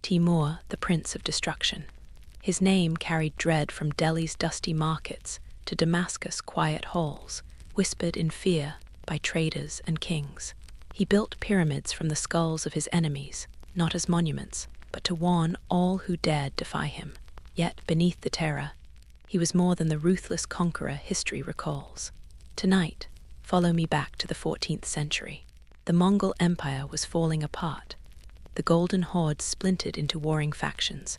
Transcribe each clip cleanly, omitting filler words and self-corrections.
Timur, the Prince of Destruction. His name carried dread from Delhi's dusty markets to Damascus' quiet halls, whispered in fear by traders and kings. He built pyramids from the skulls of his enemies, not as monuments, but to warn all who dared defy him. Yet, beneath the terror, he was more than the ruthless conqueror history recalls. Tonight, follow me back to the 14th century. The Mongol Empire was falling apart. The Golden Horde splintered into warring factions,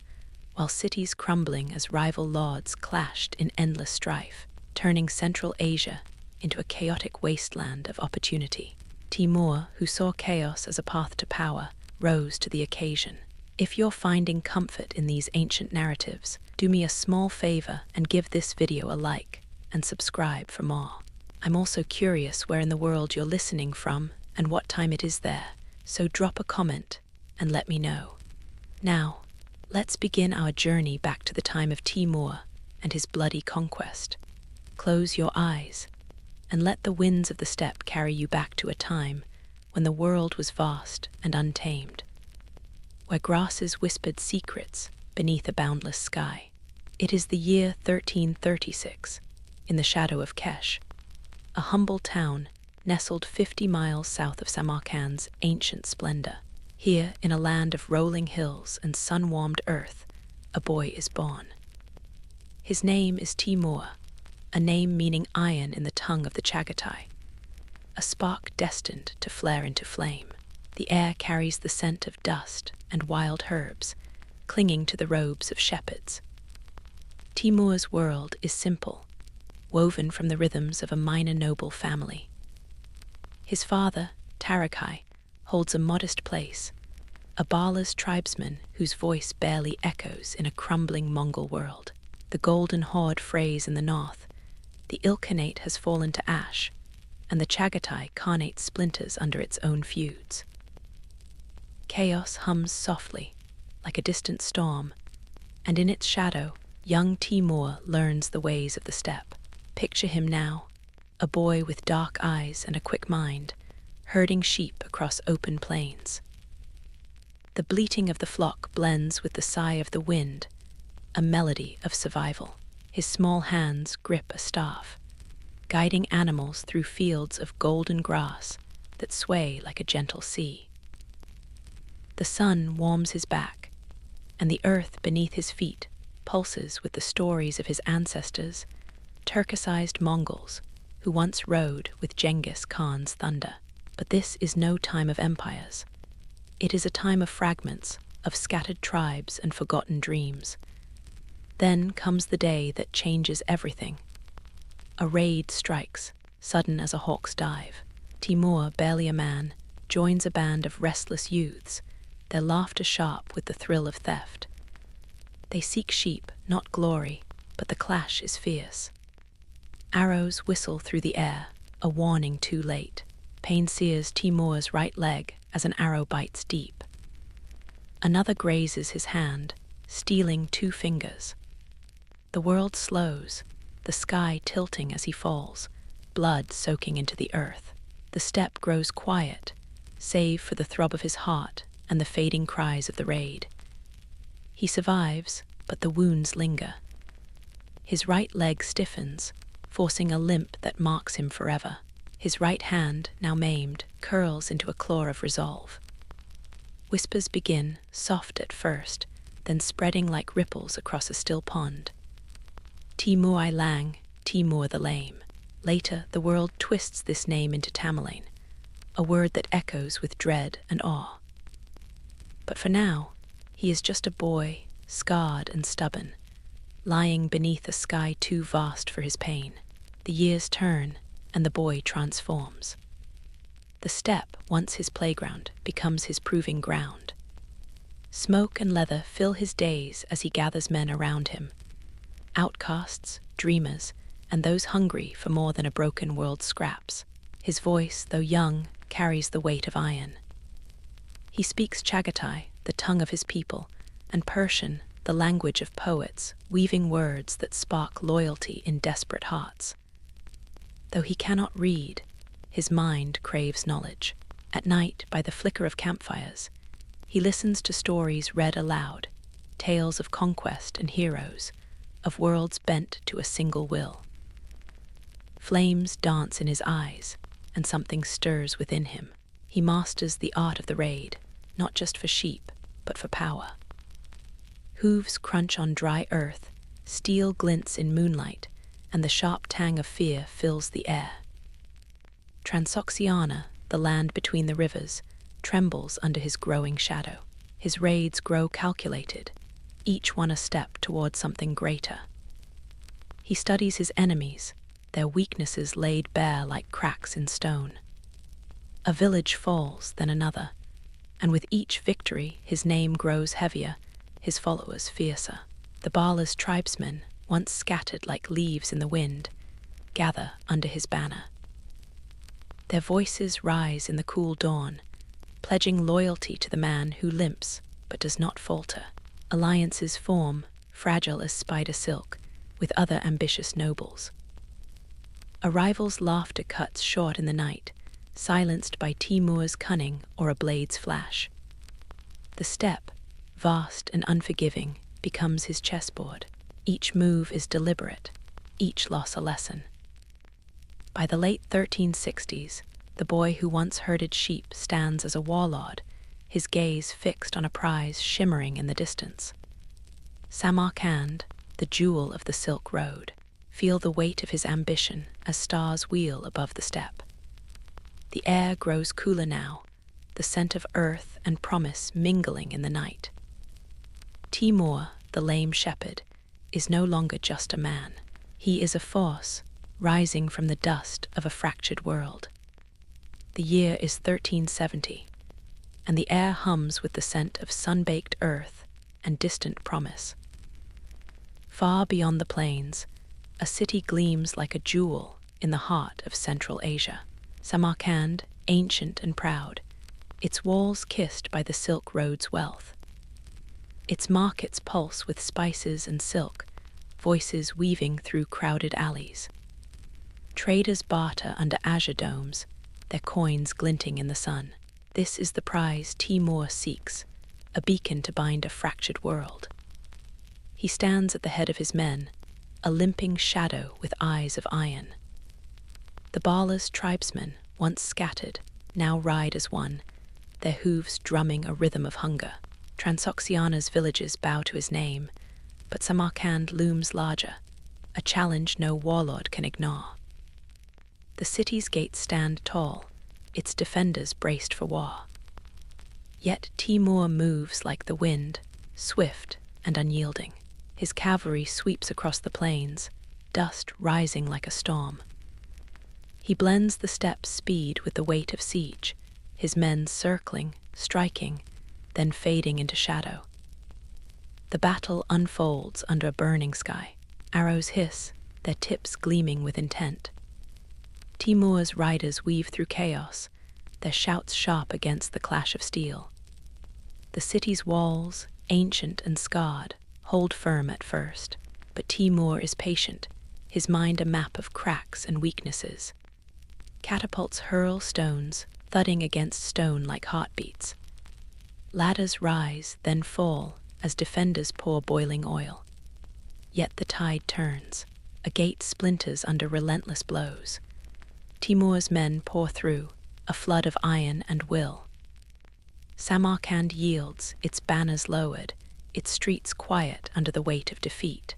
while cities crumbling as rival lords clashed in endless strife, turning Central Asia into a chaotic wasteland of opportunity. Timur, who saw chaos as a path to power, rose to the occasion. If you're finding comfort in these ancient narratives, do me a small favor and give this video a like and subscribe for more. I'm also curious where in the world you're listening from and what time it is there, so drop a comment and let me know. Now, let's begin our journey back to the time of Timur and his bloody conquest. Close your eyes and let the winds of the steppe carry you back to a time when the world was vast and untamed, where grasses whispered secrets beneath a boundless sky. It is the year 1336, in the shadow of Kesh, a humble town nestled 50 miles south of Samarkand's ancient splendor. Here, in a land of rolling hills and sun-warmed earth, a boy is born. His name is Timur, a name meaning iron in the tongue of the Chagatai, a spark destined to flare into flame. The air carries the scent of dust and wild herbs, clinging to the robes of shepherds. Timur's world is simple, woven from the rhythms of a minor noble family. His father, Tarakai, holds a modest place, a Bala's tribesman whose voice barely echoes in a crumbling Mongol world. The Golden Horde frays in the north, the Ilkhanate has fallen to ash, and the Chagatai Khanate splinters under its own feuds. Chaos hums softly, like a distant storm, and in its shadow, young Timur learns the ways of the steppe. Picture him now, a boy with dark eyes and a quick mind, herding sheep across open plains. The bleating of the flock blends with the sigh of the wind, a melody of survival. His small hands grip a staff, guiding animals through fields of golden grass that sway like a gentle sea. The sun warms his back, and the earth beneath his feet pulses with the stories of his ancestors, Turkicized Mongols, who once rode with Genghis Khan's thunder. But this is no time of empires. It is a time of fragments, of scattered tribes and forgotten dreams. Then comes the day that changes everything. A raid strikes, sudden as a hawk's dive. Timur, barely a man, joins a band of restless youths, their laughter sharp with the thrill of theft. They seek sheep, not glory, but the clash is fierce. Arrows whistle through the air, a warning too late. Pain sears Timur's right leg as an arrow bites deep. Another grazes his hand, stealing 2 fingers. The world slows, the sky tilting as he falls, blood soaking into the earth. The steppe grows quiet, save for the throb of his heart and the fading cries of the raid. He survives, but the wounds linger. His right leg stiffens, forcing a limp that marks him forever. His right hand, now maimed, curls into a claw of resolve. Whispers begin, soft at first, then spreading like ripples across a still pond. Timur Lang, Timur the Lame. Later, the world twists this name into Tamerlane, a word that echoes with dread and awe. But for now, he is just a boy, scarred and stubborn, lying beneath a sky too vast for his pain. The years turn, and the boy transforms. The steppe, once his playground, becomes his proving ground. Smoke and leather fill his days as he gathers men around him. Outcasts, dreamers, and those hungry for more than a broken world's scraps. His voice, though young, carries the weight of iron. He speaks Chagatai, the tongue of his people, and Persian, the language of poets, weaving words that spark loyalty in desperate hearts. Though he cannot read, his mind craves knowledge. At night, by the flicker of campfires, He listens to stories read aloud, tales of conquest and heroes, of worlds bent to a single will. Flames dance in his eyes, and something stirs within him. He masters the art of the raid, not just for sheep, but for power. Hooves crunch on dry earth, steel glints in moonlight, and the sharp tang of fear fills the air. Transoxiana, the land between the rivers, trembles under his growing shadow. His raids grow calculated, each one a step toward something greater. He studies his enemies, their weaknesses laid bare like cracks in stone. A village falls, then another, and with each victory his name grows heavier, his followers fiercer. The Bala's tribesmen, once scattered like leaves in the wind, gather under his banner. Their voices rise in the cool dawn, pledging loyalty to the man who limps but does not falter. Alliances form, fragile as spider silk, with other ambitious nobles. A rival's laughter cuts short in the night, silenced by Timur's cunning or a blade's flash. The steppe, vast and unforgiving, becomes his chessboard. Each move is deliberate, each loss a lesson. By the late 1360s, the boy who once herded sheep stands as a warlord, his gaze fixed on a prize shimmering in the distance. Samarkand, the jewel of the Silk Road, feel the weight of his ambition as stars wheel above the steppe. The air grows cooler now, the scent of earth and promise mingling in the night. Timur, the lame shepherd, is no longer just a man. He is a force, rising from the dust of a fractured world. The year is 1370, and the air hums with the scent of sun-baked earth and distant promise. Far beyond the plains, a city gleams like a jewel in the heart of Central Asia. Samarkand, ancient and proud, its walls kissed by the Silk Road's wealth. Its markets pulse with spices and silk, voices weaving through crowded alleys. Traders barter under azure domes, their coins glinting in the sun. This is the prize Timur seeks, a beacon to bind a fractured world. He stands at the head of his men, a limping shadow with eyes of iron. The Bala's tribesmen, once scattered, now ride as one, their hooves drumming a rhythm of hunger. Transoxiana's villages bow to his name, but Samarkand looms larger, a challenge no warlord can ignore. The city's gates stand tall, its defenders braced for war. Yet Timur moves like the wind, swift and unyielding. His cavalry sweeps across the plains, dust rising like a storm. He blends the steppe's speed with the weight of siege, his men circling, striking, then fading into shadow. The battle unfolds under a burning sky. Arrows hiss, their tips gleaming with intent. Timur's riders weave through chaos, their shouts sharp against the clash of steel. The city's walls, ancient and scarred, hold firm at first, but Timur is patient, his mind a map of cracks and weaknesses. Catapults hurl stones, thudding against stone like heartbeats. Ladders rise, then fall, as defenders pour boiling oil. Yet the tide turns. A gate splinters under relentless blows. Timur's men pour through, a flood of iron and will. Samarkand yields, its banners lowered, its streets quiet under the weight of defeat.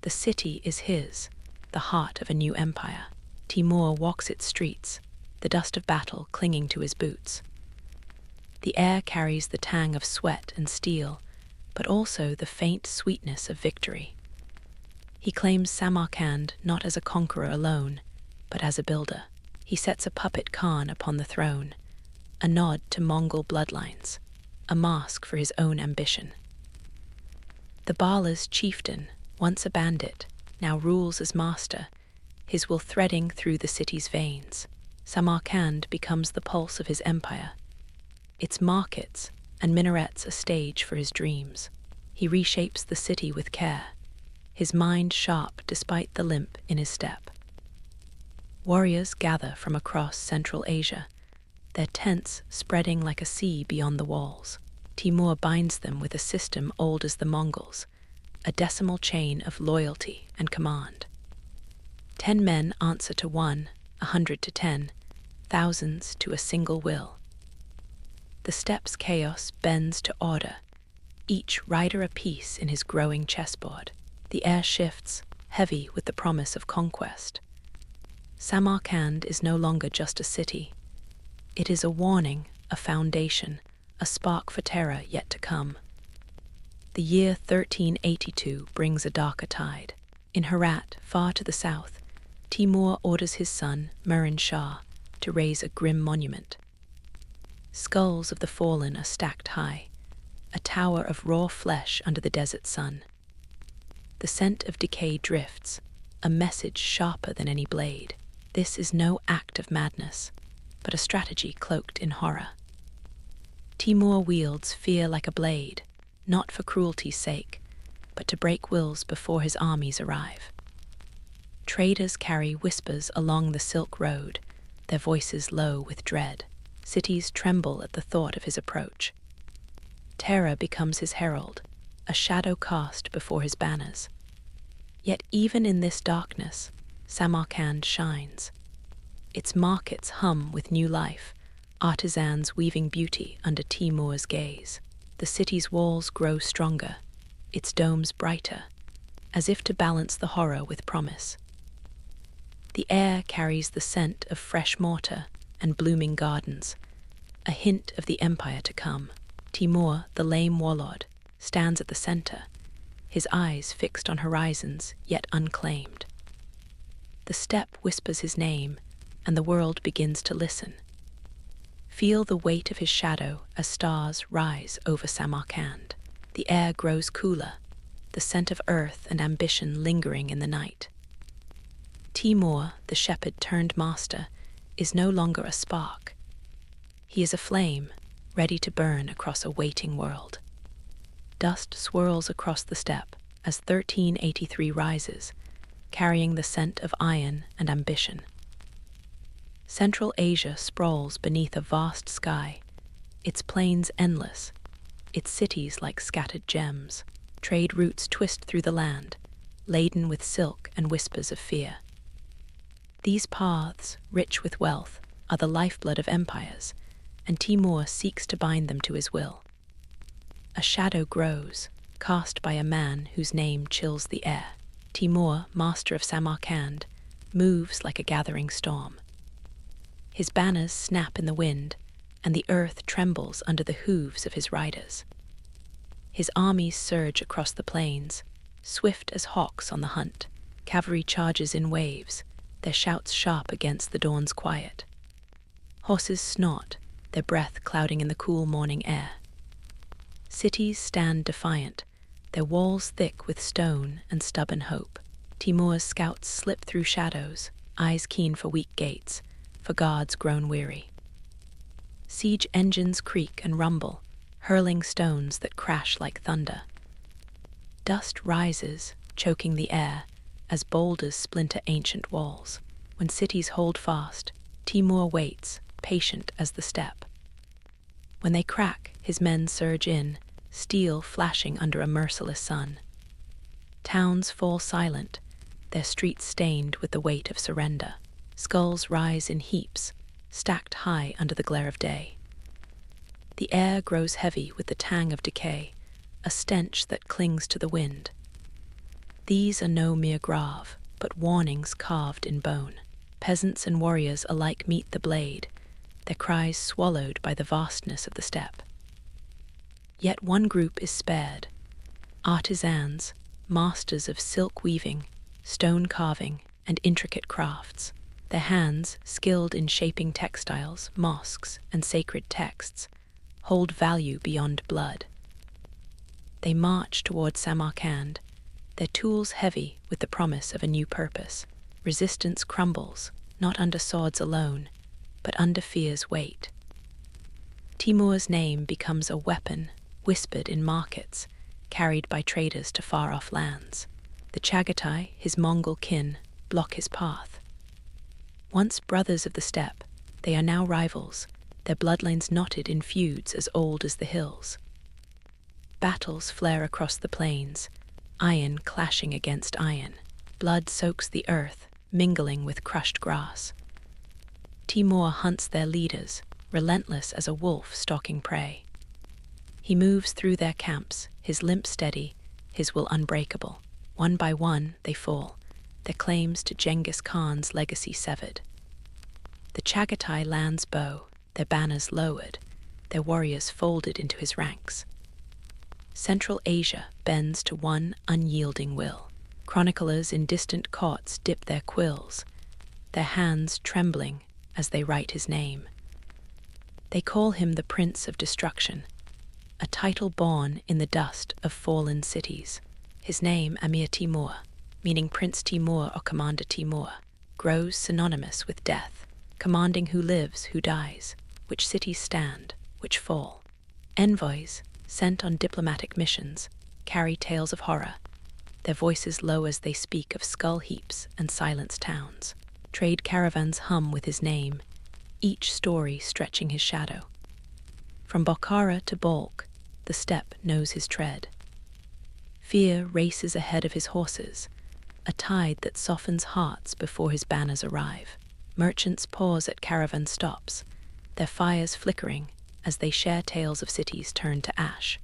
The city is his, the heart of a new empire. Timur walks its streets, the dust of battle clinging to his boots. The air carries the tang of sweat and steel, but also the faint sweetness of victory. He claims Samarkand not as a conqueror alone, but as a builder. He sets a puppet Khan upon the throne, a nod to Mongol bloodlines, a mask for his own ambition. The Bala's chieftain, once a bandit, now rules as master, his will threading through the city's veins. Samarkand becomes the pulse of his empire, its markets and minarets a stage for his dreams. He reshapes the city with care, his mind sharp despite the limp in his step. Warriors gather from across Central Asia, their tents spreading like a sea beyond the walls. Timur binds them with a system old as the Mongols, a decimal chain of loyalty and command. 10 men answer to 1, 100 to 10, thousands to a single will. The steppes' chaos bends to order, each rider a piece in his growing chessboard. The air shifts, heavy with the promise of conquest. Samarkand is no longer just a city. It is a warning, a foundation, a spark for terror yet to come. The year 1382 brings a darker tide. In Herat, far to the south, Timur orders his son, Murin Shah, to raise a grim monument. Skulls of the fallen are stacked high, a tower of raw flesh under the desert sun. The scent of decay drifts, a message sharper than any blade. This is no act of madness, but a strategy cloaked in horror. Timur wields fear like a blade, not for cruelty's sake, but to break wills before his armies arrive. Traders carry whispers along the Silk Road, their voices low with dread. Cities tremble at the thought of his approach. Terror becomes his herald, a shadow cast before his banners. Yet even in this darkness, Samarkand shines. Its markets hum with new life, artisans weaving beauty under Timur's gaze. The city's walls grow stronger, its domes brighter, as if to balance the horror with promise. The air carries the scent of fresh mortar and blooming gardens, a hint of the empire to come. Timur, the lame warlord, stands at the center, his eyes fixed on horizons yet unclaimed. The steppe whispers his name, and the world begins to listen. Feel the weight of his shadow as stars rise over Samarkand. The air grows cooler, the scent of earth and ambition lingering in the night. Timur, the shepherd turned master, is no longer a spark. He is a flame, ready to burn across a waiting world. Dust swirls across the steppe as 1383 rises, carrying the scent of iron and ambition. Central Asia sprawls beneath a vast sky, its plains endless, its cities like scattered gems. Trade routes twist through the land, laden with silk and whispers of fear. These paths, rich with wealth, are the lifeblood of empires, and Timur seeks to bind them to his will. A shadow grows, cast by a man whose name chills the air. Timur, master of Samarkand, moves like a gathering storm. His banners snap in the wind, and the earth trembles under the hooves of his riders. His armies surge across the plains, swift as hawks on the hunt. Cavalry charges in waves, their shouts sharp against the dawn's quiet. Horses snort, their breath clouding in the cool morning air. Cities stand defiant, their walls thick with stone and stubborn hope. Timur's scouts slip through shadows, eyes keen for weak gates, for guards grown weary. Siege engines creak and rumble, hurling stones that crash like thunder. Dust rises, choking the air, as boulders splinter ancient walls. When cities hold fast, Timur waits, patient as the steppe. When they crack, his men surge in, steel flashing under a merciless sun. Towns fall silent, their streets stained with the weight of surrender. Skulls rise in heaps, stacked high under the glare of day. The air grows heavy with the tang of decay, a stench that clings to the wind. These are no mere grave, but warnings carved in bone. Peasants and warriors alike meet the blade, their cries swallowed by the vastness of the steppe. Yet one group is spared: artisans, masters of silk weaving, stone carving, and intricate crafts. Their hands, skilled in shaping textiles, mosques, and sacred texts, hold value beyond blood. They march toward Samarkand, their tools heavy with the promise of a new purpose. Resistance crumbles, not under swords alone, but under fear's weight. Timur's name becomes a weapon, whispered in markets, carried by traders to far-off lands. The Chagatai, his Mongol kin, block his path. Once brothers of the steppe, they are now rivals, their bloodlines knotted in feuds as old as the hills. Battles flare across the plains, iron clashing against iron. Blood soaks the earth, mingling with crushed grass. Timur hunts their leaders, relentless as a wolf stalking prey. He moves through their camps, his limp steady, his will unbreakable. One by one, they fall, their claims to Genghis Khan's legacy severed. The Chagatai lands bow, their banners lowered, their warriors folded into his ranks. Central Asia bends to one unyielding will. Chroniclers in distant courts dip their quills, their hands trembling as they write his name. They call him the Prince of Destruction, a title born in the dust of fallen cities. His name, Amir Timur, meaning Prince Timur or Commander Timur, grows synonymous with death, commanding who lives, who dies, which cities stand, which fall. Envoys, sent on diplomatic missions, carry tales of horror, their voices low as they speak of skull heaps and silenced towns. Trade caravans hum with his name, each story stretching his shadow. From Bokhara to Balkh, the steppe knows his tread. Fear races ahead of his horses, a tide that softens hearts before his banners arrive. Merchants pause at caravan stops, their fires flickering as they share tales of cities turned to ash.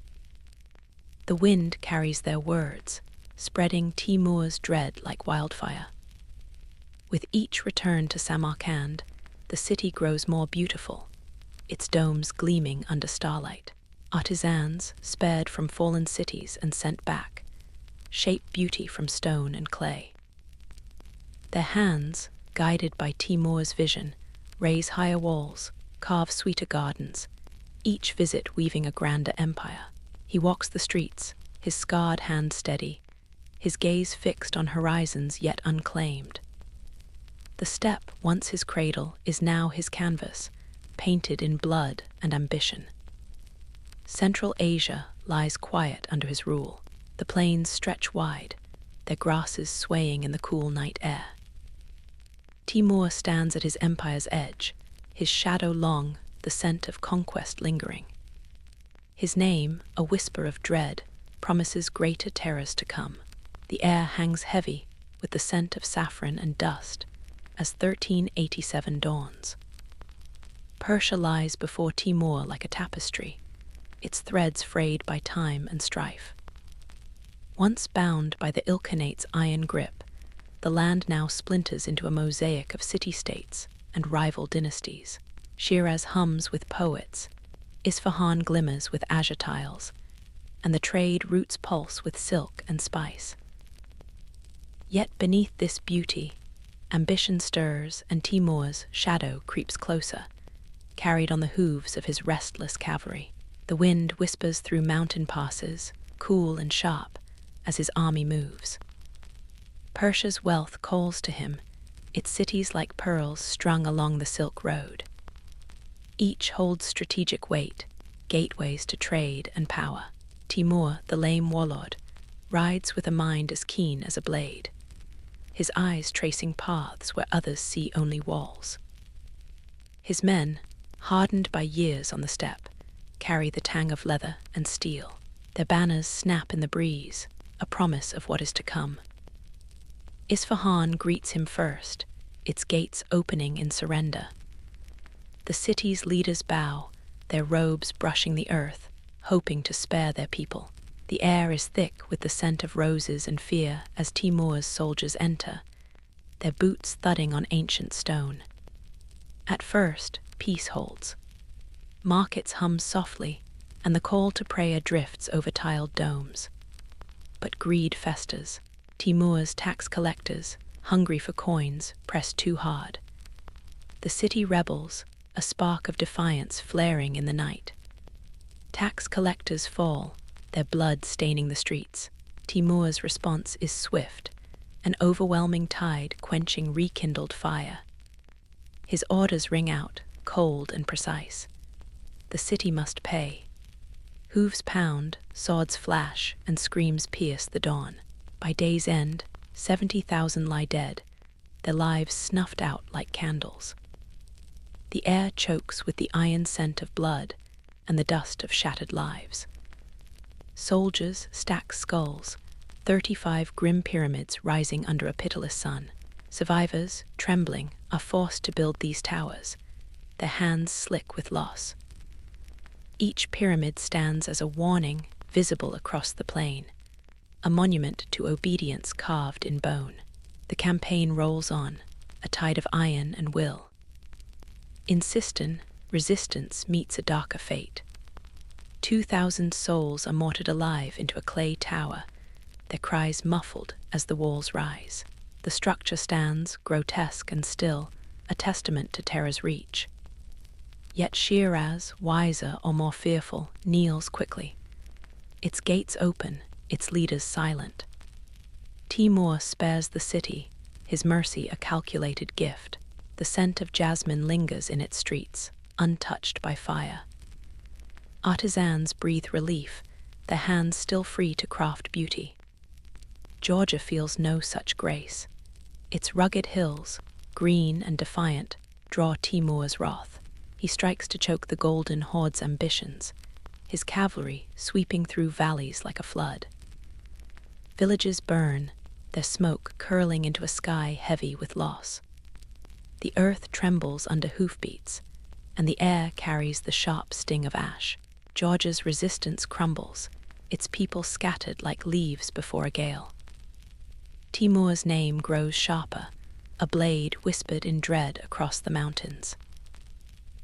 The wind carries their words, spreading Timur's dread like wildfire. With each return to Samarkand, the city grows more beautiful, its domes gleaming under starlight. Artisans, spared from fallen cities and sent back, shape beauty from stone and clay. Their hands, guided by Timur's vision, raise higher walls, carve sweeter gardens, each visit weaving a grander empire. He walks the streets, his scarred hand steady, his gaze fixed on horizons yet unclaimed. The steppe, once his cradle, is now his canvas, painted in blood and ambition. Central Asia lies quiet under his rule. The plains stretch wide, their grasses swaying in the cool night air. Timur stands at his empire's edge, his shadow long, the scent of conquest lingering. His name, a whisper of dread, promises greater terrors to come. The air hangs heavy with the scent of saffron and dust as 1387 dawns. Persia lies before Timur like a tapestry, its threads frayed by time and strife. Once bound by the Ilkhanate's iron grip, the land now splinters into a mosaic of city-states and rival dynasties. Shiraz hums with poets, Isfahan glimmers with azure tiles, and the trade roots pulse with silk and spice. Yet beneath this beauty, ambition stirs and Timur's shadow creeps closer, carried on the hooves of his restless cavalry. The wind whispers through mountain passes, cool and sharp, as his army moves. Persia's wealth calls to him, its cities like pearls strung along the Silk Road. Each holds strategic weight, gateways to trade and power. Timur, the lame warlord, rides with a mind as keen as a blade, his eyes tracing paths where others see only walls. His men, hardened by years on the steppe, carry the tang of leather and steel. Their banners snap in the breeze, a promise of what is to come. Isfahan greets him first, its gates opening in surrender. The city's leaders bow, their robes brushing the earth, hoping to spare their people. The air is thick with the scent of roses and fear as Timur's soldiers enter, their boots thudding on ancient stone. At first, peace holds. Markets hum softly, and the call to prayer drifts over tiled domes. But greed festers. Timur's tax collectors, hungry for coins, press too hard. The city rebels, a spark of defiance flaring in the night. Tax collectors fall, their blood staining the streets. Timur's response is swift, an overwhelming tide quenching rekindled fire. His orders ring out, cold and precise. The city must pay. Hooves pound, swords flash, and screams pierce the dawn. By day's end, 70,000 lie dead, their lives snuffed out like candles. The air chokes with the iron scent of blood and the dust of shattered lives. Soldiers stack skulls, 35 grim pyramids rising under a pitiless sun. Survivors, trembling, are forced to build these towers, their hands slick with loss. Each pyramid stands as a warning visible across the plain, a monument to obedience carved in bone. The campaign rolls on, a tide of iron and will. In Sistan, resistance meets a darker fate. 2,000 souls are mortared alive into a clay tower, their cries muffled as the walls rise. The structure stands, grotesque and still, a testament to terror's reach. Yet Shiraz, wiser or more fearful, kneels quickly. Its gates open, its leaders silent. Timur spares the city, his mercy a calculated gift. The scent of jasmine lingers in its streets, untouched by fire. Artisans breathe relief, their hands still free to craft beauty. Georgia feels no such grace. Its rugged hills, green and defiant, draw Timur's wrath. He strikes to choke the Golden Horde's ambitions, his cavalry sweeping through valleys like a flood. Villages burn, their smoke curling into a sky heavy with loss. The earth trembles under hoofbeats, and the air carries the sharp sting of ash. Georgia's resistance crumbles, its people scattered like leaves before a gale. Timur's name grows sharper, a blade whispered in dread across the mountains.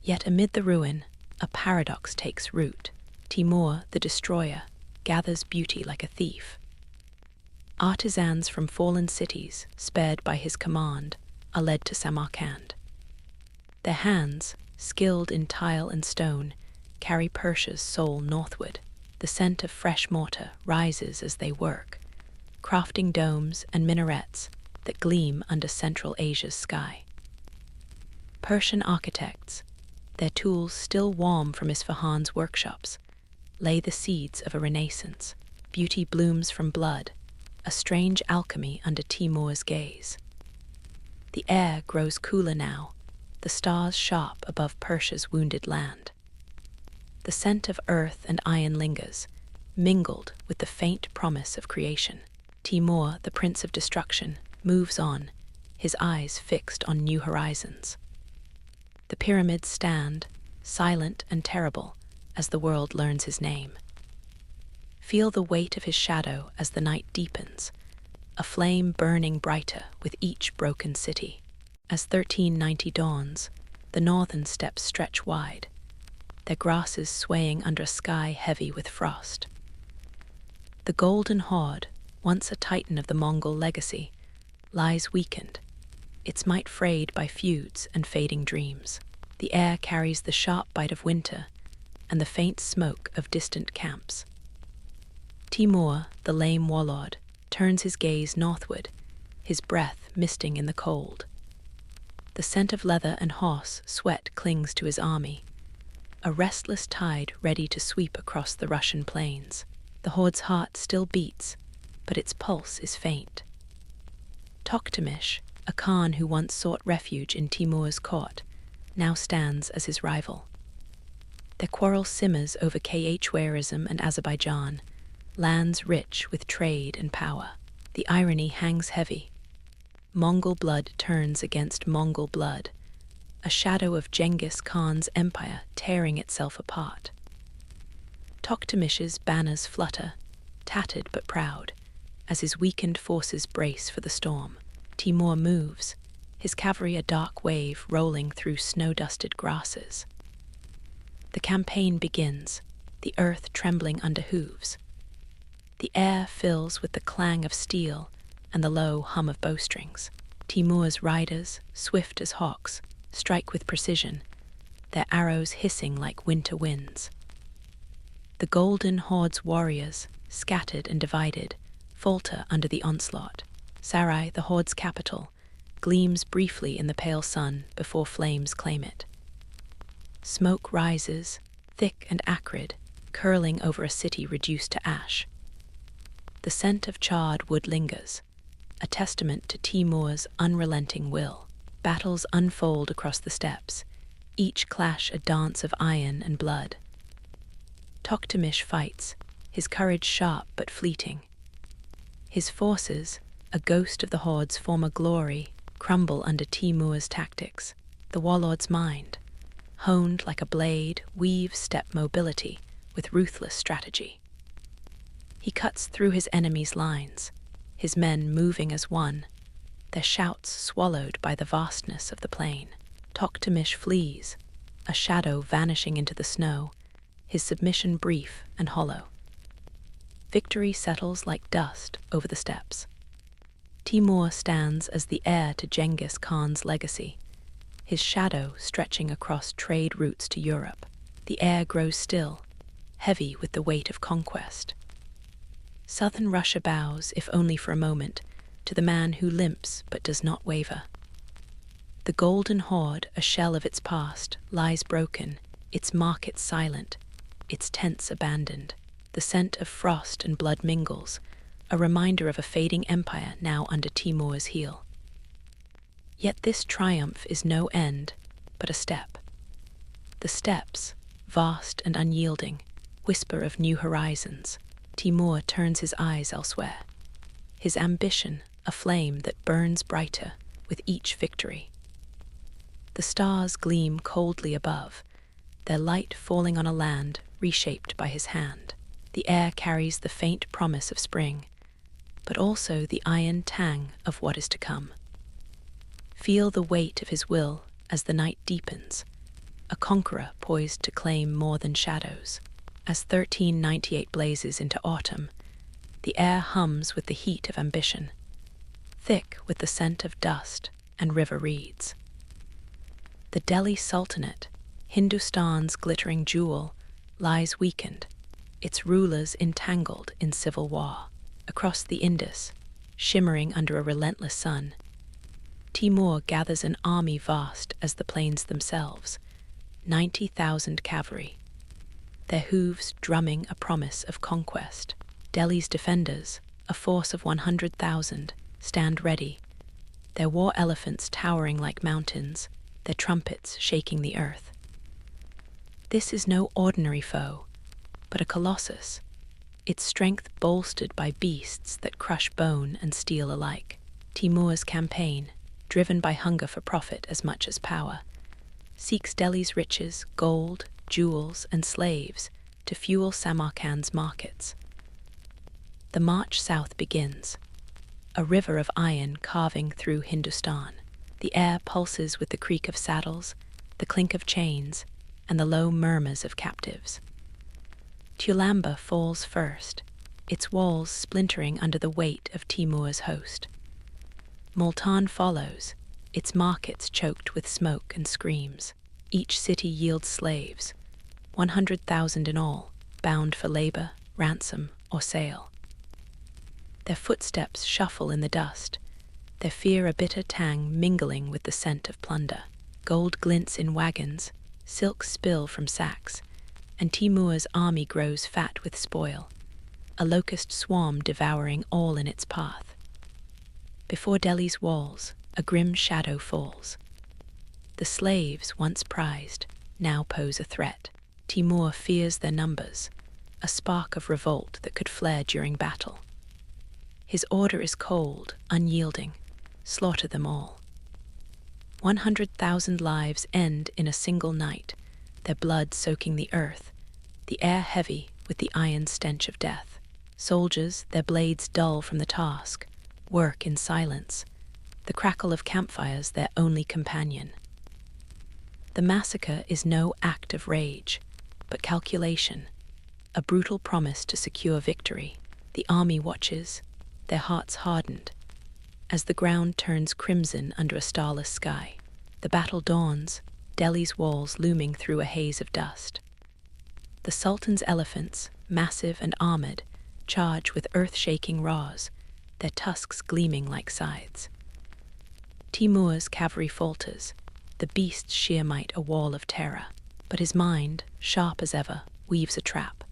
Yet amid the ruin, a paradox takes root. Timur, the destroyer, gathers beauty like a thief. Artisans from fallen cities, spared by his command, are led to Samarkand. Their hands, skilled in tile and stone, carry Persia's soul northward. The scent of fresh mortar rises as they work, crafting domes and minarets that gleam under Central Asia's sky. Persian architects, their tools still warm from Isfahan's workshops, lay the seeds of a renaissance. Beauty blooms from blood, a strange alchemy under Timur's gaze. The air grows cooler now, the stars sharp above Persia's wounded land. The scent of earth and iron lingers, mingled with the faint promise of creation. Timur, the prince of destruction, moves on, his eyes fixed on new horizons. The pyramids stand, silent and terrible, as the world learns his name. Feel the weight of his shadow as the night deepens, a flame burning brighter with each broken city. As 1390 dawns, the northern steppes stretch wide, their grasses swaying under a sky heavy with frost. The Golden Horde, once a titan of the Mongol legacy, lies weakened, its might frayed by feuds and fading dreams. The air carries the sharp bite of winter and the faint smoke of distant camps. Timur, the lame warlord, turns his gaze northward, his breath misting in the cold. The scent of leather and horse sweat clings to his army, a restless tide ready to sweep across the Russian plains. The horde's heart still beats, but its pulse is faint. Toktamish, a Khan who once sought refuge in Timur's court, now stands as his rival. Their quarrel simmers over Khwarizm and Azerbaijan, lands rich with trade and power. The irony hangs heavy. Mongol blood turns against Mongol blood, a shadow of Genghis Khan's empire tearing itself apart. Toktamish's banners flutter, tattered but proud, as his weakened forces brace for the storm. Timur moves, his cavalry a dark wave rolling through snow-dusted grasses. The campaign begins, the earth trembling under hooves. The air fills with the clang of steel and the low hum of bowstrings. Timur's riders, swift as hawks, strike with precision, their arrows hissing like winter winds. The Golden Horde's warriors, scattered and divided, falter under the onslaught. Sarai, the Horde's capital, gleams briefly in the pale sun before flames claim it. Smoke rises, thick and acrid, curling over a city reduced to ash. The scent of charred wood lingers, a testament to Timur's unrelenting will. Battles unfold across the steppes, each clash a dance of iron and blood. Toktamish fights, his courage sharp but fleeting. His forces, a ghost of the horde's former glory, crumble under Timur's tactics. The warlord's mind, honed like a blade, weaves step mobility with ruthless strategy. He cuts through his enemy's lines, his men moving as one, their shouts swallowed by the vastness of the plain. Toktamish flees, a shadow vanishing into the snow, his submission brief and hollow. Victory settles like dust over the steppes. Timur stands as the heir to Genghis Khan's legacy, his shadow stretching across trade routes to Europe. The air grows still, heavy with the weight of conquest. Southern Russia bows, if only for a moment, to the man who limps but does not waver. The golden horde, a shell of its past, lies broken, its markets silent, its tents abandoned. The scent of frost and blood mingles, a reminder of a fading empire now under Timur's heel. Yet this triumph is no end, but a step. The steppes, vast and unyielding, whisper of new horizons. Timur turns his eyes elsewhere, his ambition a flame that burns brighter with each victory. The stars gleam coldly above, their light falling on a land reshaped by his hand. The air carries the faint promise of spring, but also the iron tang of what is to come. Feel the weight of his will as the night deepens, a conqueror poised to claim more than shadows. As 1398 blazes into autumn, the air hums with the heat of ambition, thick with the scent of dust and river reeds. The Delhi Sultanate, Hindustan's glittering jewel, lies weakened, its rulers entangled in civil war. Across the Indus, shimmering under a relentless sun, Timur gathers an army vast as the plains themselves, 90,000 cavalry, their hooves drumming a promise of conquest. Delhi's defenders, a force of 100,000, stand ready, their war elephants towering like mountains, their trumpets shaking the earth. This is no ordinary foe, but a colossus, its strength bolstered by beasts that crush bone and steel alike. Timur's campaign, driven by hunger for profit as much as power, seeks Delhi's riches, gold, jewels, and slaves to fuel Samarkand's markets. The march south begins, a river of iron carving through Hindustan. The air pulses with the creak of saddles, the clink of chains, and the low murmurs of captives. Tulamba falls first, its walls splintering under the weight of Timur's host. Multan follows, its markets choked with smoke and screams. Each city yields slaves, 100,000 in all, bound for labor, ransom, or sale. Their footsteps shuffle in the dust, their fear a bitter tang mingling with the scent of plunder. Gold glints in wagons, silks spill from sacks, and Timur's army grows fat with spoil, a locust swarm devouring all in its path. Before Delhi's walls, a grim shadow falls. The slaves, once prized, now pose a threat. Timur fears their numbers, a spark of revolt that could flare during battle. His order is cold, unyielding: slaughter them all. 100,000 lives end in a single night, their blood soaking the earth, the air heavy with the iron stench of death. Soldiers, their blades dull from the task, work in silence, the crackle of campfires their only companion. The massacre is no act of rage, but calculation, a brutal promise to secure victory. The army watches, their hearts hardened, as the ground turns crimson under a starless sky. The battle dawns, Delhi's walls looming through a haze of dust. The Sultan's elephants, massive and armored, charge with earth-shaking roars, their tusks gleaming like scythes. Timur's cavalry falters, the beast's sheer might a wall of terror, but his mind, sharp as ever, weaves a trap.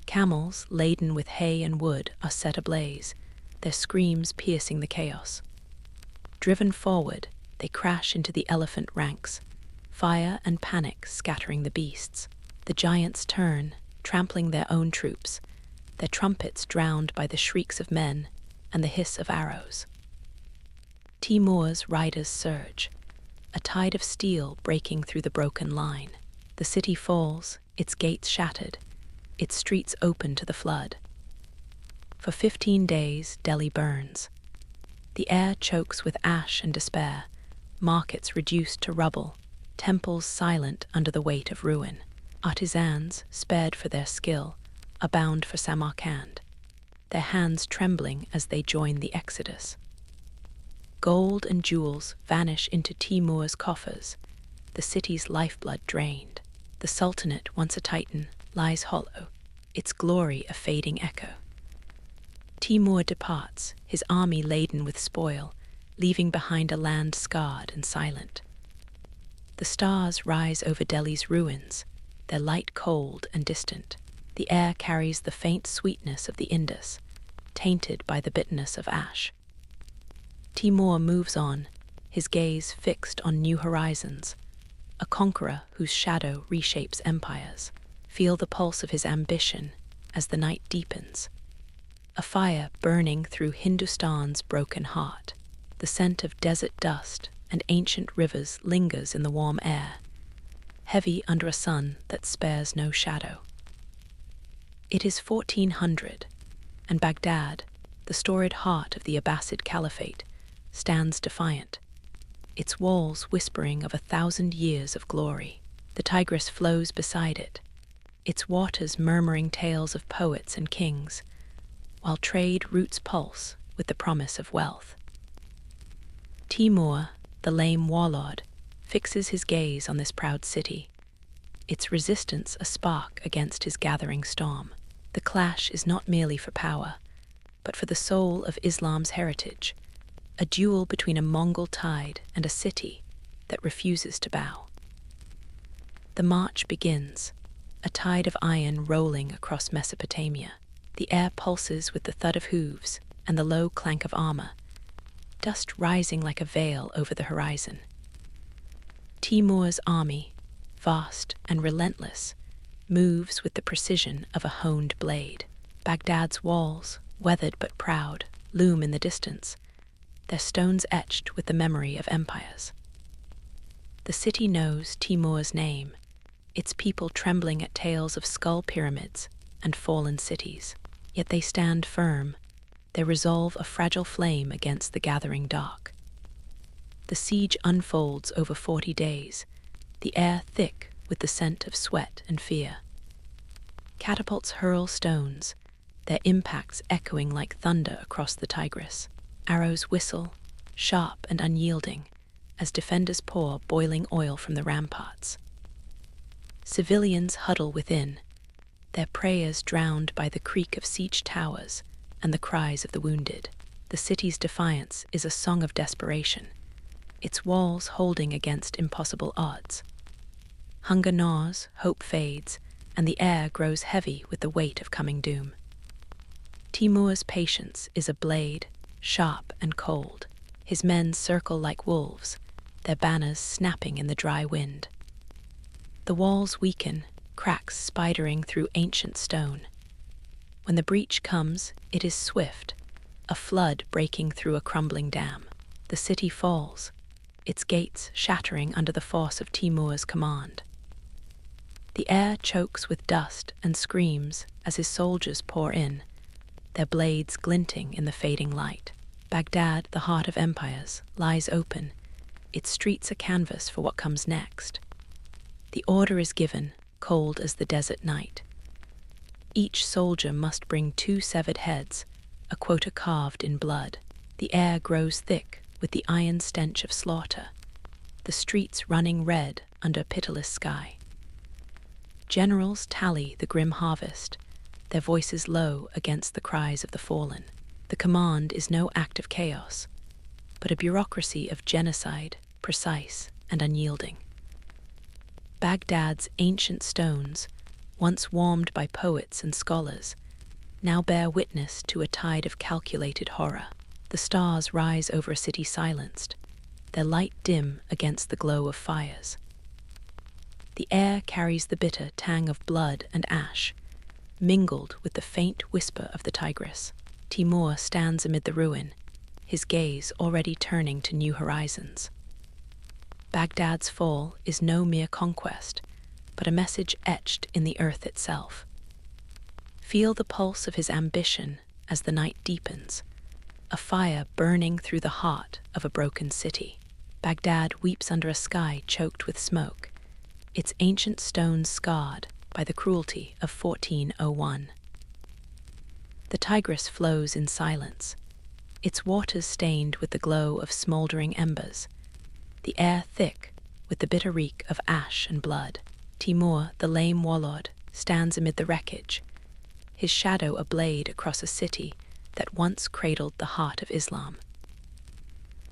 Camels, laden with hay and wood, are set ablaze, their screams piercing the chaos. Driven forward, they crash into the elephant ranks, fire and panic scattering the beasts. The giants turn, trampling their own troops, their trumpets drowned by the shrieks of men and the hiss of arrows. Timur's riders surge, a tide of steel breaking through the broken line. The city falls, its gates shattered, its streets open to the flood. For 15 days, Delhi burns. The air chokes with ash and despair, markets reduced to rubble, temples silent under the weight of ruin. Artisans, spared for their skill, are bound for Samarkand, their hands trembling as they join the exodus. Gold and jewels vanish into Timur's coffers, the city's lifeblood drained. The Sultanate, once a titan, lies hollow, its glory a fading echo. Timur departs, his army laden with spoil, leaving behind a land scarred and silent. The stars rise over Delhi's ruins, their light cold and distant. The air carries the faint sweetness of the Indus, tainted by the bitterness of ash. Timur moves on, his gaze fixed on new horizons, a conqueror whose shadow reshapes empires. Feel the pulse of his ambition as the night deepens. A fire burning through Hindustan's broken heart. The scent of desert dust and ancient rivers lingers in the warm air, heavy under a sun that spares no shadow. It is 1400, and Baghdad, the storied heart of the Abbasid Caliphate, stands defiant, its walls whispering of 1,000 years of glory. The Tigris flows beside it, its waters murmuring tales of poets and kings, while trade roots pulse with the promise of wealth. Timur, the lame warlord, fixes his gaze on this proud city, its resistance a spark against his gathering storm. The clash is not merely for power, but for the soul of Islam's heritage, a duel between a Mongol tide and a city that refuses to bow. The march begins, a tide of iron rolling across Mesopotamia. The air pulses with the thud of hooves and the low clank of armor, dust rising like a veil over the horizon. Timur's army, vast and relentless, moves with the precision of a honed blade. Baghdad's walls, weathered but proud, loom in the distance, their stones etched with the memory of empires. The city knows Timur's name, its people trembling at tales of skull pyramids and fallen cities. Yet they stand firm, their resolve a fragile flame against the gathering dark. The siege unfolds over 40 days, the air thick with the scent of sweat and fear. Catapults hurl stones, their impacts echoing like thunder across the Tigris. Arrows whistle, sharp and unyielding, as defenders pour boiling oil from the ramparts. Civilians huddle within, their prayers drowned by the creak of siege towers and the cries of the wounded. The city's defiance is a song of desperation, its walls holding against impossible odds. Hunger gnaws, hope fades, and the air grows heavy with the weight of coming doom. Timur's patience is a blade, sharp and cold. His men circle like wolves, their banners snapping in the dry wind. The walls weaken, cracks spidering through ancient stone. When the breach comes, it is swift, a flood breaking through a crumbling dam. The city falls, its gates shattering under the force of Timur's command. The air chokes with dust and screams as his soldiers pour in, their blades glinting in the fading light. Baghdad, the heart of empires, lies open, its streets a canvas for what comes next. The order is given, cold as the desert night. Each soldier must bring 2 severed heads, a quota carved in blood. The air grows thick with the iron stench of slaughter, the streets running red under a pitiless sky. Generals tally the grim harvest, their voices low against the cries of the fallen. The command is no act of chaos, but a bureaucracy of genocide, precise and unyielding. Baghdad's ancient stones, once warmed by poets and scholars, now bear witness to a tide of calculated horror. The stars rise over a city silenced, their light dim against the glow of fires. The air carries the bitter tang of blood and ash, mingled with the faint whisper of the Tigris. Timur stands amid the ruin, his gaze already turning to new horizons. Baghdad's fall is no mere conquest, but a message etched in the earth itself. Feel the pulse of his ambition as the night deepens, a fire burning through the heart of a broken city. Baghdad weeps under a sky choked with smoke, its ancient stones scarred by the cruelty of 1401. The Tigris flows in silence, its waters stained with the glow of smoldering embers, the air thick with the bitter reek of ash and blood. Timur, the lame warlord, stands amid the wreckage, his shadow a blade across a city that once cradled the heart of Islam.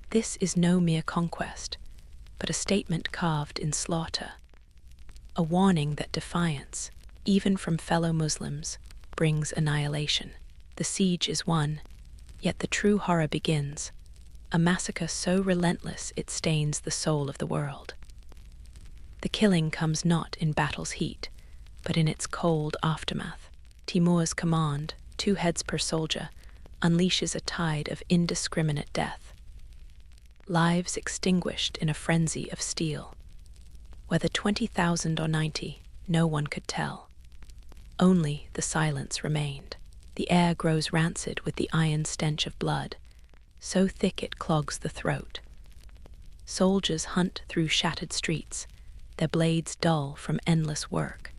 This is no mere conquest, but a statement carved in slaughter, a warning that defiance, even from fellow Muslims, brings annihilation. The siege is won, yet the true horror begins, a massacre so relentless it stains the soul of the world. The killing comes not in battle's heat, but in its cold aftermath. Timur's command, 2 heads per soldier, unleashes a tide of indiscriminate death. Lives extinguished in a frenzy of steel. Whether 20,000 or 90, no one could tell. Only the silence remained. The air grows rancid with the iron stench of blood, so thick it clogs the throat. Soldiers hunt through shattered streets, their blades dull from endless work.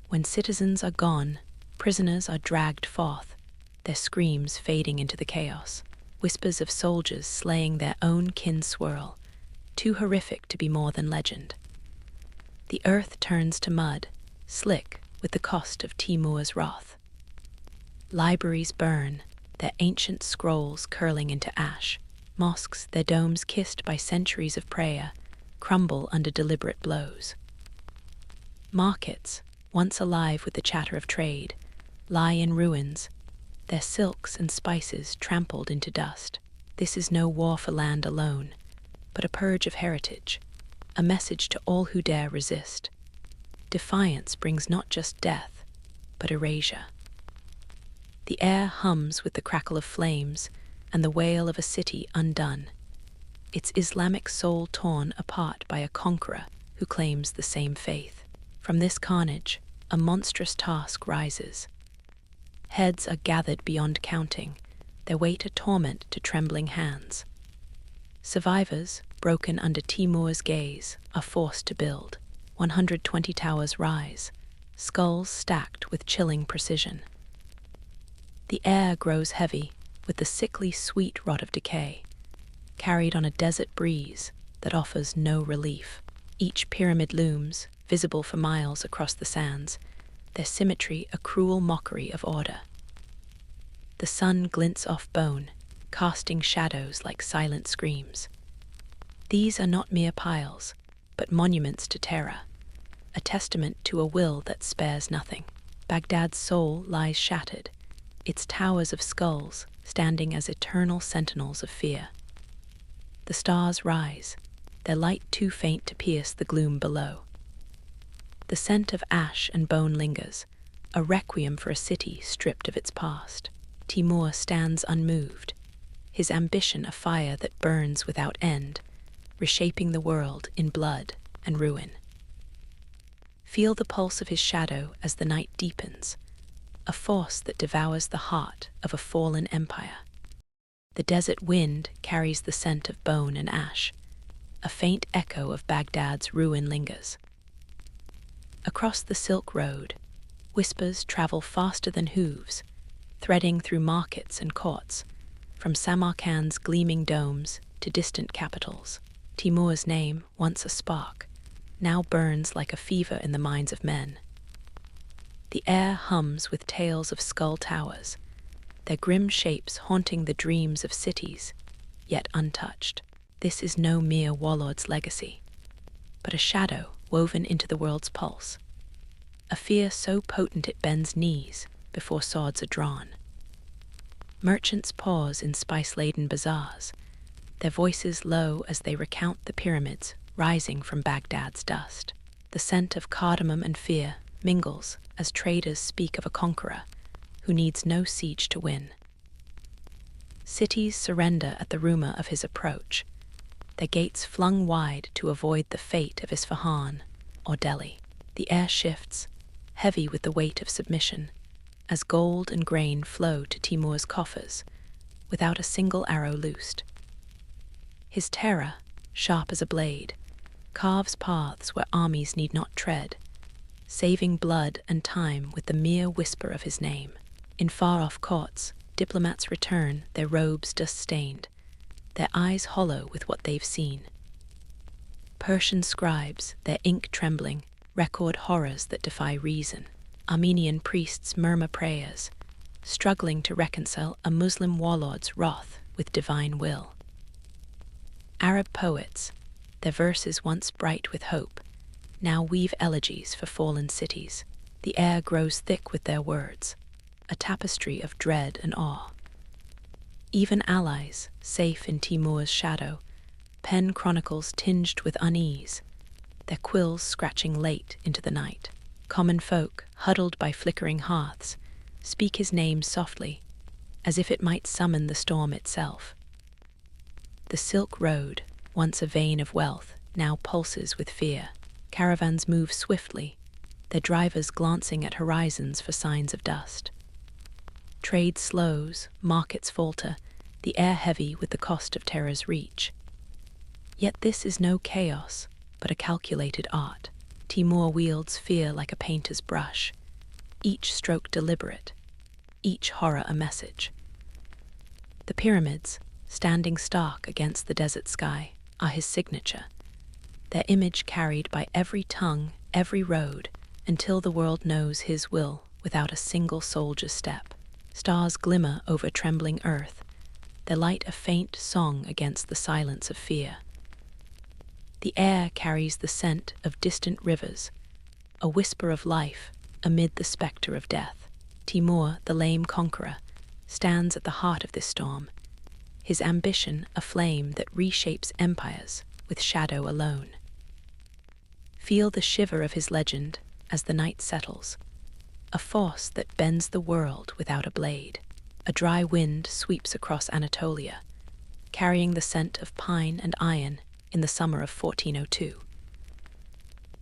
When citizens are gone, prisoners are dragged forth, their screams fading into the chaos. Whispers of soldiers slaying their own kin swirl, too horrific to be more than legend. The earth turns to mud, slick with the cost of Timur's wrath. Libraries burn, their ancient scrolls curling into ash. Mosques, their domes kissed by centuries of prayer, crumble under deliberate blows. Markets, once alive with the chatter of trade, lie in ruins, their silks and spices trampled into dust. This is no war for land alone, but a purge of heritage, a message to all who dare resist. Defiance brings not just death, but erasure. The air hums with the crackle of flames and the wail of a city undone, its Islamic soul torn apart by a conqueror who claims the same faith. From this carnage, a monstrous task rises. Heads are gathered beyond counting, their weight a torment to trembling hands. Survivors, broken under Timur's gaze, are forced to build. 120 towers rise, skulls stacked with chilling precision. The air grows heavy with the sickly sweet rot of decay, carried on a desert breeze that offers no relief. Each pyramid looms, visible for miles across the sands, their symmetry a cruel mockery of order. The sun glints off bone, casting shadows like silent screams. These are not mere piles, but monuments to terror, a testament to a will that spares nothing. Baghdad's soul lies shattered, its towers of skulls standing as eternal sentinels of fear. The stars rise, their light too faint to pierce the gloom below. The scent of ash and bone lingers, a requiem for a city stripped of its past. Timur stands unmoved, his ambition a fire that burns without end, reshaping the world in blood and ruin. Feel the pulse of his shadow as the night deepens, a force that devours the heart of a fallen empire. The desert wind carries the scent of bone and ash, a faint echo of Baghdad's ruin lingers. Across the Silk Road, whispers travel faster than hooves, threading through markets and courts, from Samarkand's gleaming domes to distant capitals. Timur's name, once a spark, now burns like a fever in the minds of men. The air hums with tales of skull towers, their grim shapes haunting the dreams of cities, yet untouched. This is no mere warlord's legacy, but a shadow woven into the world's pulse, a fear so potent it bends knees before swords are drawn. Merchants pause in spice-laden bazaars, their voices low as they recount the pyramids rising from Baghdad's dust. The scent of cardamom and fear mingles as traders speak of a conqueror who needs no siege to win. Cities surrender at the rumor of his approach, their gates flung wide to avoid the fate of Isfahan or Delhi. The air shifts, heavy with the weight of submission, as gold and grain flow to Timur's coffers, without a single arrow loosed. His terror, sharp as a blade, carves paths where armies need not tread, saving blood and time with the mere whisper of his name. In far-off courts, diplomats return, their robes dust-stained, their eyes hollow with what they've seen. Persian scribes, their ink trembling, record horrors that defy reason. Armenian priests murmur prayers, struggling to reconcile a Muslim warlord's wrath with divine will. Arab poets, their verses once bright with hope, now weave elegies for fallen cities. The air grows thick with their words, a tapestry of dread and awe. Even allies, safe in Timur's shadow, pen chronicles tinged with unease, their quills scratching late into the night. Common folk, huddled by flickering hearths, speak his name softly, as if it might summon the storm itself. The Silk Road, once a vein of wealth, now pulses with fear. Caravans move swiftly, their drivers glancing at horizons for signs of dust. Trade slows, markets falter, the air heavy with the cost of terror's reach. Yet this is no chaos, but a calculated art. Timur wields fear like a painter's brush, each stroke deliberate, each horror a message. The pyramids, standing stark against the desert sky, are his signature, their image carried by every tongue, every road, until the world knows his will without a single soldier's step. Stars glimmer over trembling earth, their light a faint song against the silence of fear. The air carries the scent of distant rivers, a whisper of life amid the spectre of death. Timur, the lame conqueror, stands at the heart of this storm, his ambition a flame that reshapes empires with shadow alone. Feel the shiver of his legend as the night settles, a force that bends the world without a blade. A dry wind sweeps across Anatolia, carrying the scent of pine and iron in the summer of 1402.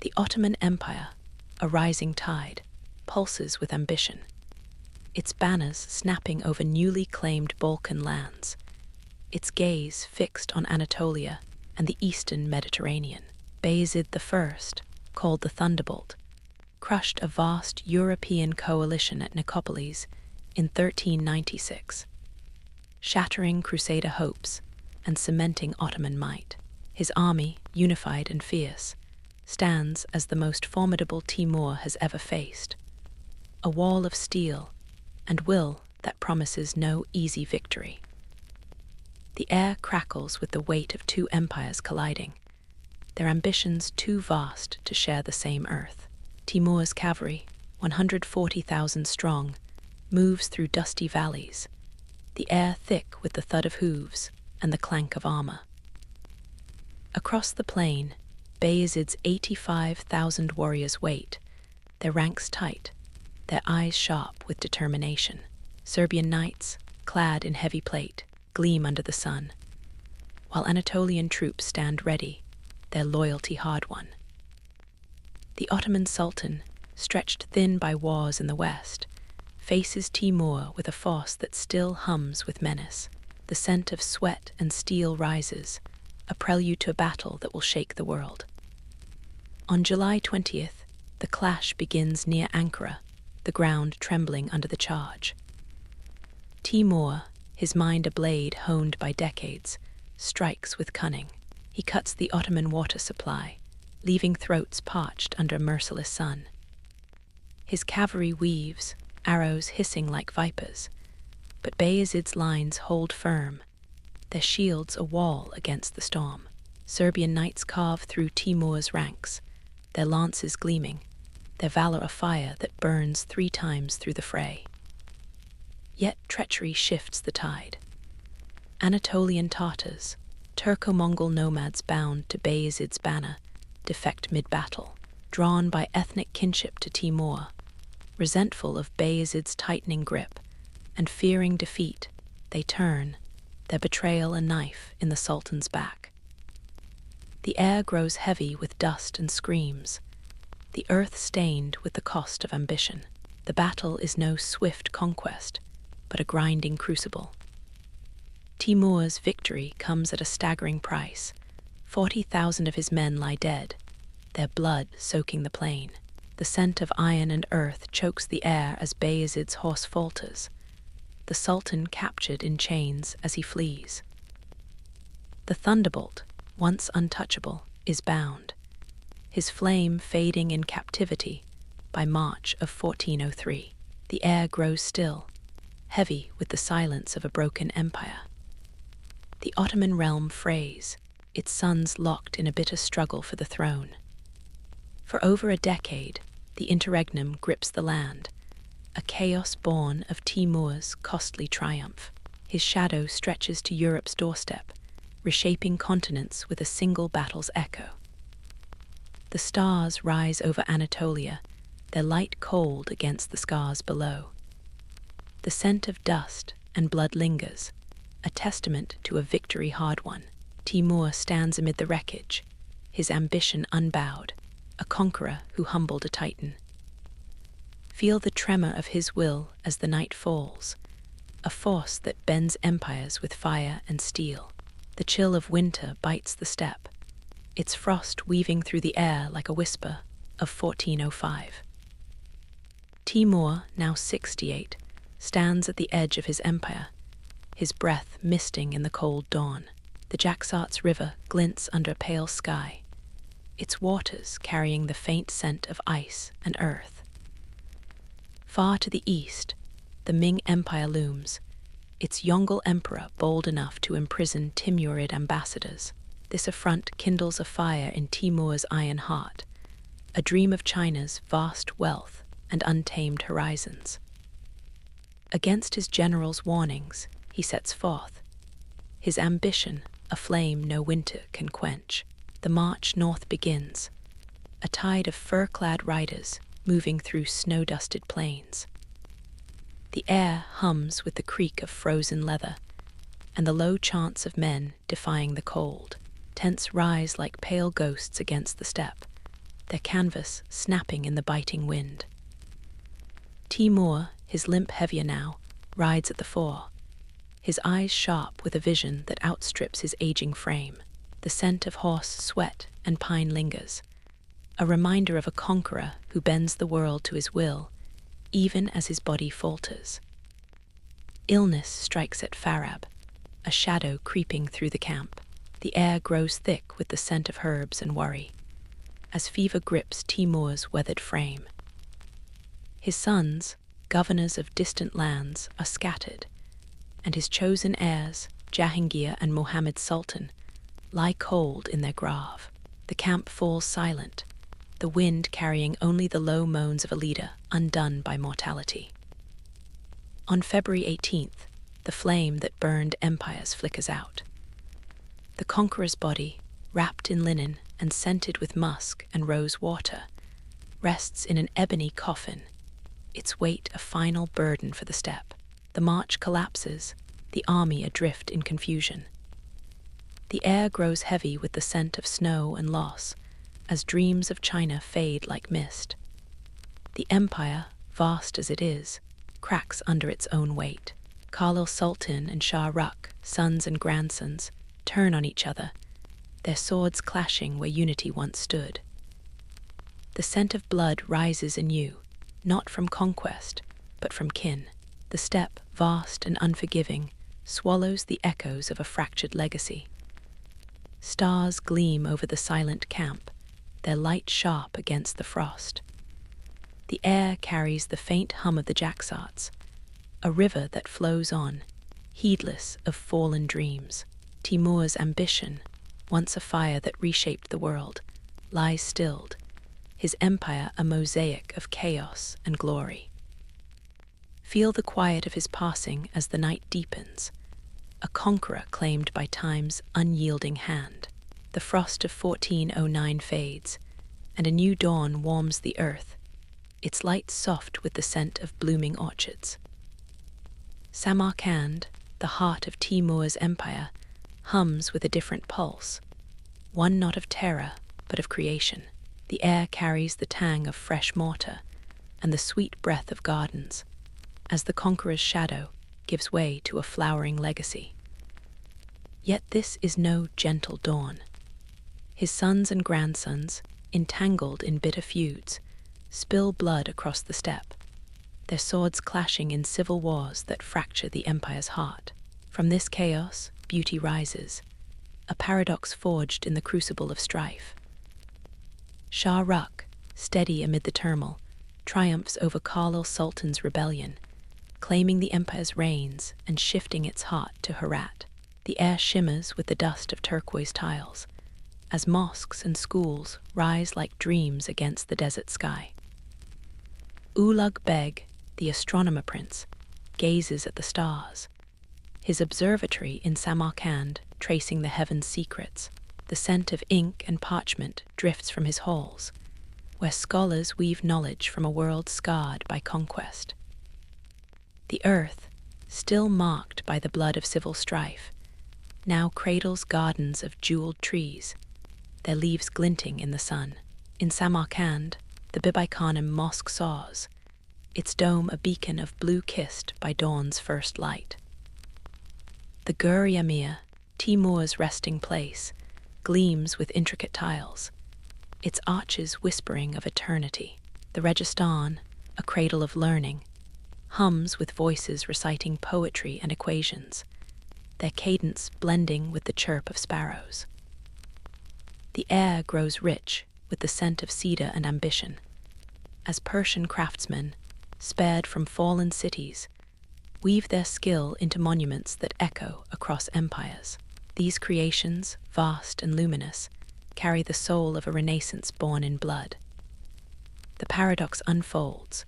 The Ottoman Empire, a rising tide, pulses with ambition, its banners snapping over newly claimed Balkan lands, its gaze fixed on Anatolia and the eastern Mediterranean. Bayezid I, called the Thunderbolt, crushed a vast European coalition at Nicopolis in 1396, shattering Crusader hopes and cementing Ottoman might. His army, unified and fierce, stands as the most formidable Timur has ever faced, a wall of steel and will that promises no easy victory. The air crackles with the weight of two empires colliding, their ambitions too vast to share the same earth. Timur's cavalry, 140,000 strong, moves through dusty valleys, the air thick with the thud of hooves and the clank of armor. Across the plain, Bayezid's 85,000 warriors wait, their ranks tight, their eyes sharp with determination. Serbian knights, clad in heavy plate, gleam under the sun, while Anatolian troops stand ready, their loyalty hard-won. The Ottoman Sultan, stretched thin by wars in the west, faces Timur with a force that still hums with menace. The scent of sweat and steel rises, a prelude to a battle that will shake the world. On July 20th, the clash begins near Ankara, the ground trembling under the charge. Timur, his mind a blade honed by decades, strikes with cunning. He cuts the Ottoman water supply, leaving throats parched under a merciless sun. His cavalry weaves, arrows hissing like vipers, but Bayezid's lines hold firm, their shields a wall against the storm. Serbian knights carve through Timur's ranks, their lances gleaming, their valor a fire that burns 3 times through the fray. Yet treachery shifts the tide. Anatolian Tartars, Turco-Mongol nomads bound to Bayezid's banner, defect mid-battle, drawn by ethnic kinship to Timur. Resentful of Bayezid's tightening grip, and fearing defeat, they turn, their betrayal a knife in the Sultan's back. The air grows heavy with dust and screams, the earth stained with the cost of ambition. The battle is no swift conquest, but a grinding crucible. Timur's victory comes at a staggering price. 40,000 of his men lie dead, their blood soaking the plain. The scent of iron and earth chokes the air as Bayezid's horse falters, the Sultan captured in chains as he flees. The thunderbolt, once untouchable, is bound, his flame fading in captivity by March of 1403. The air grows still, heavy with the silence of a broken empire. The Ottoman realm frays, its sons locked in a bitter struggle for the throne. For over a decade, the interregnum grips the land, a chaos born of Timur's costly triumph. His shadow stretches to Europe's doorstep, reshaping continents with a single battle's echo. The stars rise over Anatolia, their light cold against the scars below. The scent of dust and blood lingers, a testament to a victory hard won. Timur stands amid the wreckage, his ambition unbowed, a conqueror who humbled a titan. Feel the tremor of his will as the night falls, a force that bends empires with fire and steel. The chill of winter bites the steppe, its frost weaving through the air like a whisper of 1405. Timur, now 68, stands at the edge of his empire, his breath misting in the cold dawn. The Jaxartes River glints under a pale sky, its waters carrying the faint scent of ice and earth. Far to the east, the Ming Empire looms, its Yongle emperor bold enough to imprison Timurid ambassadors. This affront kindles a fire in Timur's iron heart, a dream of China's vast wealth and untamed horizons. Against his general's warnings, he sets forth, his ambition a flame no winter can quench. The march north begins, a tide of fur-clad riders moving through snow-dusted plains. The air hums with the creak of frozen leather, and the low chants of men defying the cold. Tents rise like pale ghosts against the steppe, their canvas snapping in the biting wind. Timur, his limp heavier now, rides at the fore, his eyes sharp with a vision that outstrips his aging frame. The scent of horse sweat and pine lingers, a reminder of a conqueror who bends the world to his will, even as his body falters. Illness strikes at Farab, a shadow creeping through the camp. The air grows thick with the scent of herbs and worry, as fever grips Timur's weathered frame. His sons, governors of distant lands, are scattered, and his chosen heirs, Jahangir and Mohammed Sultan, lie cold in their grave. The camp falls silent, the wind carrying only the low moans of a leader undone by mortality. On February 18th, the flame that burned empires flickers out. The conqueror's body, wrapped in linen and scented with musk and rose water, rests in an ebony coffin, its weight a final burden for the steppe. The march collapses, the army adrift in confusion. The air grows heavy with the scent of snow and loss, as dreams of China fade like mist. The empire, vast as it is, cracks under its own weight. Khalil Sultan and Shah Rukh, sons and grandsons, turn on each other, their swords clashing where unity once stood. The scent of blood rises anew, not from conquest, but from kin. The steppe, vast and unforgiving, swallows the echoes of a fractured legacy. Stars gleam over the silent camp, their light sharp against the frost. The air carries the faint hum of the Jaxartes, a river that flows on, heedless of fallen dreams. Timur's ambition, once a fire that reshaped the world, lies stilled, his empire a mosaic of chaos and glory. Feel the quiet of his passing as the night deepens, a conqueror claimed by time's unyielding hand. The frost of 1409 fades, and a new dawn warms the earth, its light soft with the scent of blooming orchards. Samarkand, the heart of Timur's empire, hums with a different pulse, one not of terror, but of creation. The air carries the tang of fresh mortar and the sweet breath of gardens, as the conqueror's shadow gives way to a flowering legacy. Yet this is no gentle dawn. His sons and grandsons, entangled in bitter feuds, spill blood across the steppe, their swords clashing in civil wars that fracture the empire's heart. From this chaos, beauty rises, a paradox forged in the crucible of strife. Shah Rukh, steady amid the turmoil, triumphs over Khalil Sultan's rebellion, claiming the empire's reins and shifting its heart to Herat. The air shimmers with the dust of turquoise tiles, as mosques and schools rise like dreams against the desert sky. Ulugh Beg, the astronomer prince, gazes at the stars, his observatory in Samarkand tracing the heaven's secrets. The scent of ink and parchment drifts from his halls, where scholars weave knowledge from a world scarred by conquest. The earth, still marked by the blood of civil strife, now cradles gardens of jeweled trees, their leaves glinting in the sun. In Samarkand, the Bibi-Khanum mosque soars, its dome a beacon of blue kissed by dawn's first light. The Gur-Yamir, Timur's resting place, gleams with intricate tiles, its arches whispering of eternity. The Registan, a cradle of learning, hums with voices reciting poetry and equations, their cadence blending with the chirp of sparrows. The air grows rich with the scent of cedar and ambition, as Persian craftsmen, spared from fallen cities, weave their skill into monuments that echo across empires. These creations, vast and luminous, carry the soul of a renaissance born in blood. The paradox unfolds,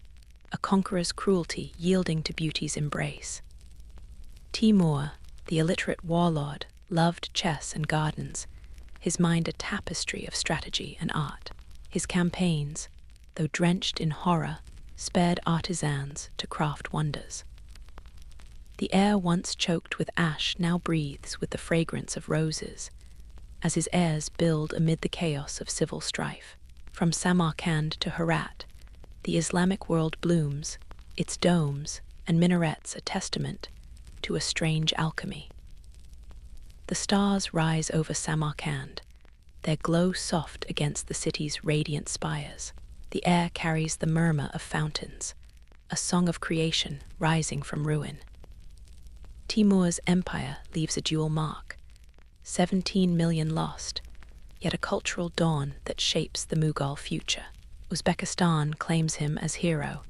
a conqueror's cruelty yielding to beauty's embrace. Timur, the illiterate warlord, loved chess and gardens, his mind a tapestry of strategy and art. His campaigns, though drenched in horror, spared artisans to craft wonders. The air once choked with ash now breathes with the fragrance of roses, as his heirs build amid the chaos of civil strife. From Samarkand to Herat, the Islamic world blooms, its domes and minarets a testament to a strange alchemy. The stars rise over Samarkand, their glow soft against the city's radiant spires. The air carries the murmur of fountains, a song of creation rising from ruin. Timur's empire leaves a dual mark, 17 million lost, yet a cultural dawn that shapes the Mughal future. Uzbekistan claims him as hero,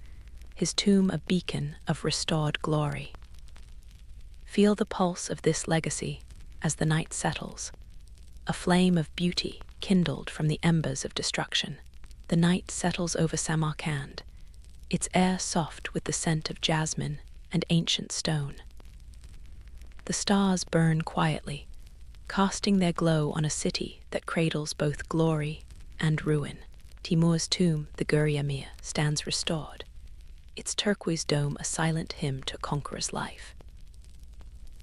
his tomb a beacon of restored glory. Feel the pulse of this legacy as the night settles, a flame of beauty kindled from the embers of destruction. The night settles over Samarkand, its air soft with the scent of jasmine and ancient stone. The stars burn quietly, casting their glow on a city that cradles both glory and ruin. Timur's tomb, the Gur-Yamir, stands restored, its turquoise dome a silent hymn to conqueror's life.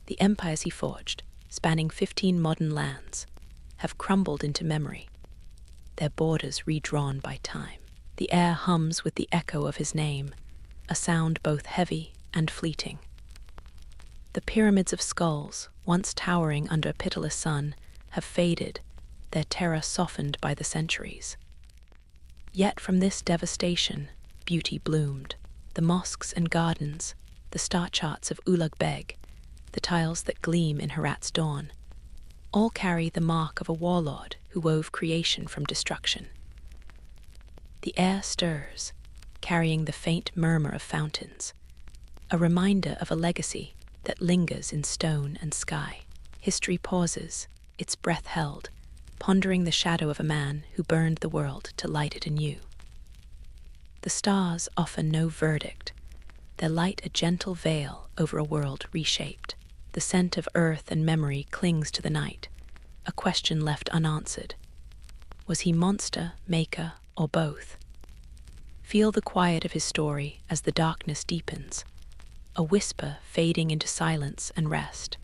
The empires he forged, spanning 15 modern lands, have crumbled into memory, their borders redrawn by time. The air hums with the echo of his name, a sound both heavy and fleeting. The pyramids of skulls, once towering under a pitiless sun, have faded, their terror softened by the centuries. Yet from this devastation, beauty bloomed. The mosques and gardens, the star charts of Ulugh Beg, the tiles that gleam in Herat's dawn, all carry the mark of a warlord who wove creation from destruction. The air stirs, carrying the faint murmur of fountains, a reminder of a legacy that lingers in stone and sky. History pauses, its breath held, pondering the shadow of a man who burned the world to light it anew. The stars offer no verdict, their light a gentle veil over a world reshaped. The scent of earth and memory clings to the night, a question left unanswered. Was he monster, maker, or both? Feel the quiet of his story as the darkness deepens, a whisper fading into silence and rest.